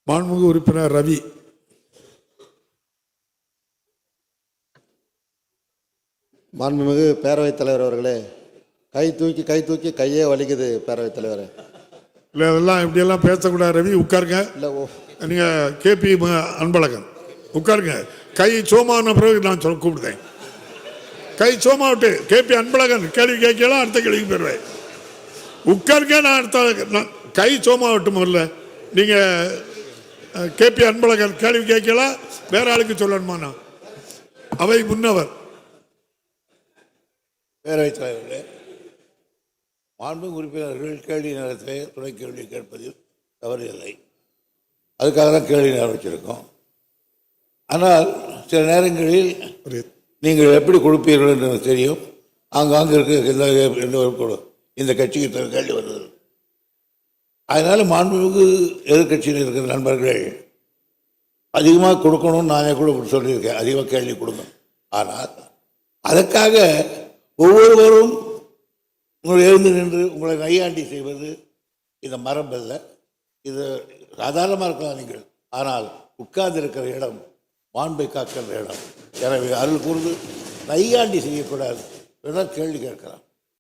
மாண்புமிகு உறுப்பினர் ரவி. மாண்புமிகு பேரவைத் தலைவர் அவர்களே, கை தூக்கி கையே வலிக்குது பேரவைத் தலைவர். இல்லை, அதெல்லாம் இப்படியெல்லாம் பேசக்கூடாது ரவி. உட்காருங்க. இல்லை, நீங்கள் கேபி அன்பழகன் உட்காருங்க. கை சோமான பிறகு நான் கூப்பிடுதேன். கை சோமா விட்டு கேபி அன்பழகன் கேள்வி கேட்கலாம், அடுத்த கேள்விக்கு போயிடுவேன். உட்காருங்க. நான் அடுத்த கை சோமா விட்டு முதல்ல நீங்கள் கேபி அன்பழகன் கேள்வி கேட்கலாம், வேற ஆளுக்கு சொல்லணுமா? நான் அவை முன்னவர். பேரவைத் தலைவர்களே, மாண்புமிகு உறுப்பினர்கள் கேள்வி நேரத்திலே துணை கேள்வி கேட்பதில் தவறில்லை. அதுக்காக தான் கேள்வி நேரம் வச்சிருக்கோம். ஆனால் சில நேரங்களில் நீங்கள் எப்படி கொடுப்பீர்கள் என்று எனக்கு தெரியும். ஆங்காங்கு இருக்க இந்த கட்சிக்கு கேள்வி வருது. அதனால் மாண்புமிகு எதிர்கட்சியில் இருக்கிற நண்பர்கள் அதிகமாக கொடுக்கணும்னு நானே கூட சொல்லியிருக்கேன், அதிகமாக கேள்வி கொடுங்க. ஆனால் அதற்காக ஒவ்வொருவரும் உங்களை எழுந்து நின்று உங்களை நையாண்டி செய்வது இந்த மரபல்ல. இது சாதாரணமாக இருக்கலாம் நீங்கள், ஆனால் உட்கார்ந்து இருக்கிற இடம் மாண்பை காக்கிற இடம். எனவே அருள் கூர்ந்து நையாண்டி செய்யக்கூடாது. கேள்வி கேட்கலாம்.